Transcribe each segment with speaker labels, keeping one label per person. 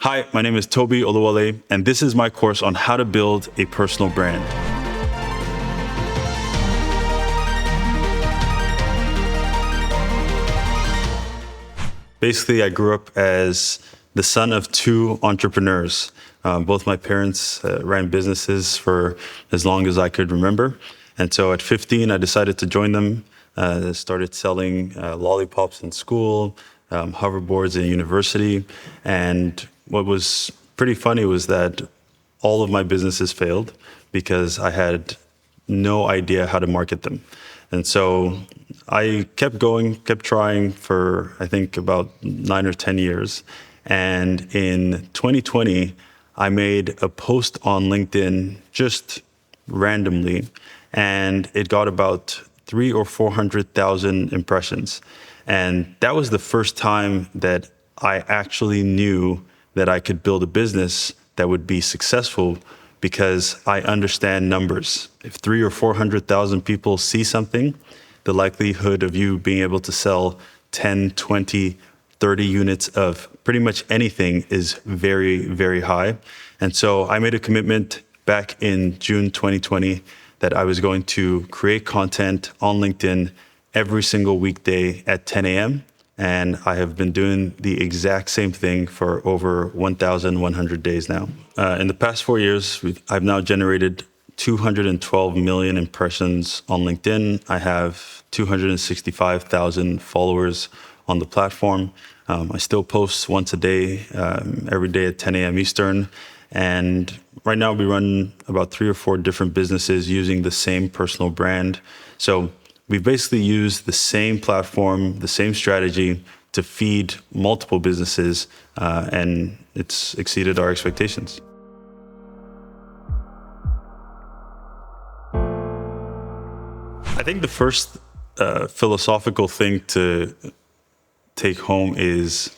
Speaker 1: Hi, my name is Tobi Oluwole, and this is my course on how to build a personal brand. Basically, I grew up as the son of two entrepreneurs. Both my parents ran businesses for as long as I could remember. And so at 15, I decided to join them. Started selling lollipops in school, hoverboards in university. And what was pretty funny was that all of my businesses failed because I had no idea how to market them. And so I kept going, kept trying for, I think, about 9 or 10 years. And in 2020, I made a post on LinkedIn just randomly, and it got about 300,000 or 400,000 impressions. And that was the first time that I actually knew that I could build a business that would be successful because I understand numbers. If 300,000 or 400,000 people see something, the likelihood of you being able to sell 10, 20, 30 units of pretty much anything is very, very high. And so I made a commitment back in June 2020 that I was going to create content on LinkedIn every single weekday at 10 a.m. And I have been doing the exact same thing for over 1,100 days now. In the past 4 years, I've now generated 212 million impressions on LinkedIn. I have 265,000 followers on the platform. I still post once a day, every day at 10 a.m. Eastern. And right now we run about 3 or 4 different businesses using the same personal brand. So we've basically used the same platform, the same strategy to feed multiple businesses, and it's exceeded our expectations. I think the first philosophical thing to take home is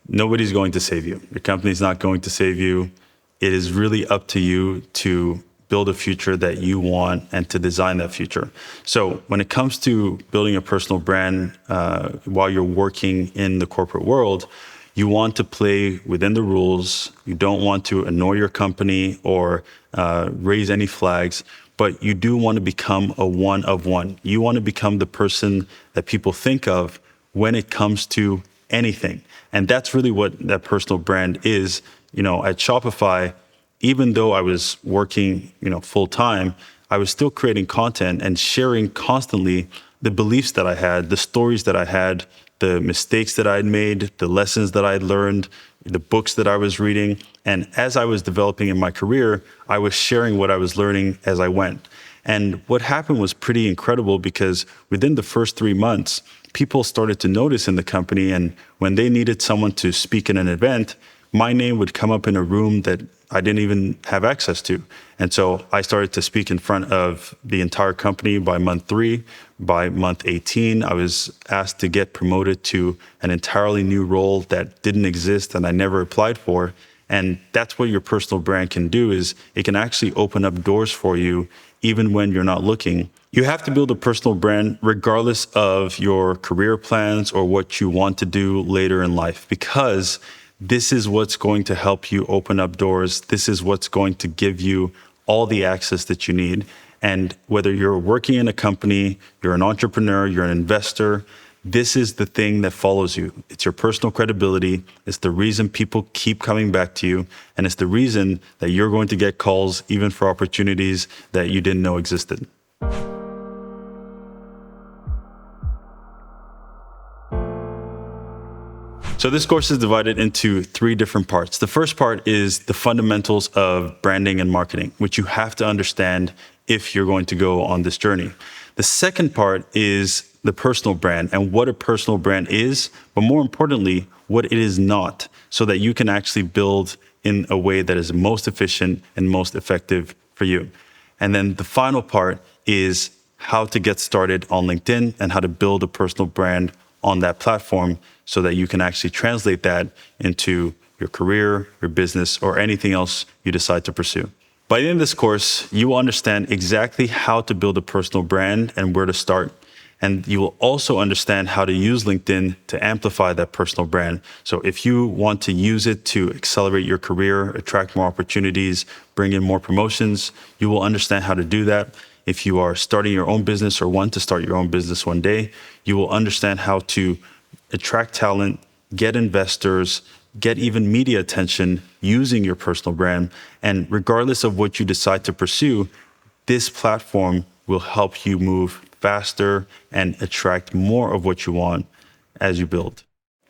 Speaker 1: nobody's going to save you. Your company's not going to save you. It is really up to you to build a future that you want and to design that future. So when it comes to building a personal brand while you're working in the corporate world, you want to play within the rules. You don't want to annoy your company or raise any flags, but you do want to become a one of one. You want to become the person that people think of when it comes to anything. And that's really what that personal brand is. You know, at Shopify, even though I was working, full time, I was still creating content and sharing constantly the beliefs that I had, the stories that I had, the mistakes that I'd made, the lessons that I'd learned, the books that I was reading. And as I was developing in my career, I was sharing what I was learning as I went. And what happened was pretty incredible because within the first 3 months, people started to notice in the company. And when they needed someone to speak in an event, my name would come up in a room that I didn't even have access to. And so I started to speak in front of the entire company by month 3. By month 18, I was asked to get promoted to an entirely new role that didn't exist and I never applied for. And that's what your personal brand can do, is it can actually open up doors for you even when you're not looking. You have to build a personal brand regardless of your career plans or what you want to do later in life, because this is what's going to help you open up doors. This is what's going to give you all the access that you need. And whether you're working in a company, you're an entrepreneur, you're an investor, this is the thing that follows you. It's your personal credibility. It's the reason people keep coming back to you. And it's the reason that you're going to get calls even for opportunities that you didn't know existed. So this course is divided into 3 different parts. The first part is the fundamentals of branding and marketing, which you have to understand if you're going to go on this journey. The second part is the personal brand and what a personal brand is, but more importantly, what it is not, so that you can actually build in a way that is most efficient and most effective for you. And then the final part is how to get started on LinkedIn and how to build a personal brand on that platform so that you can actually translate that into your career, your business, or anything else you decide to pursue. By the end of this course, you will understand exactly how to build a personal brand and where to start. And you will also understand how to use LinkedIn to amplify that personal brand. So if you want to use it to accelerate your career, attract more opportunities, bring in more promotions, you will understand how to do that. If you are starting your own business or want to start your own business one day, you will understand how to attract talent, get investors, get even media attention using your personal brand. And regardless of what you decide to pursue, this platform will help you move faster and attract more of what you want as you build.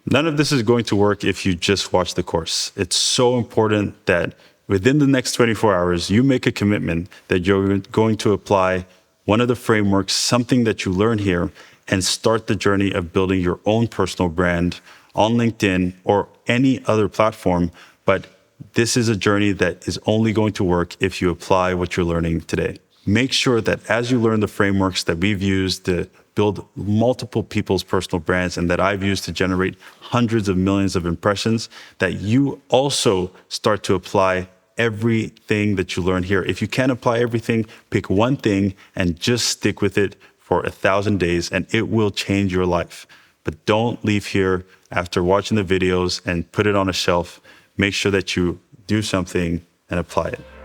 Speaker 1: None of this is going to work if you just watch the course. It's so important that within the next 24 hours, you make a commitment that you're going to apply one of the frameworks, something that you learn here, and start the journey of building your own personal brand on LinkedIn or any other platform. But this is a journey that is only going to work if you apply what you're learning today. Make sure that as you learn the frameworks that we've used to build multiple people's personal brands and that I've used to generate hundreds of millions of impressions, that you also start to apply everything that you learn here. If you can't apply everything, pick one thing and just stick with it for 1,000 days and it will change your life. But don't leave here after watching the videos and put it on a shelf. Make sure that you do something and apply it.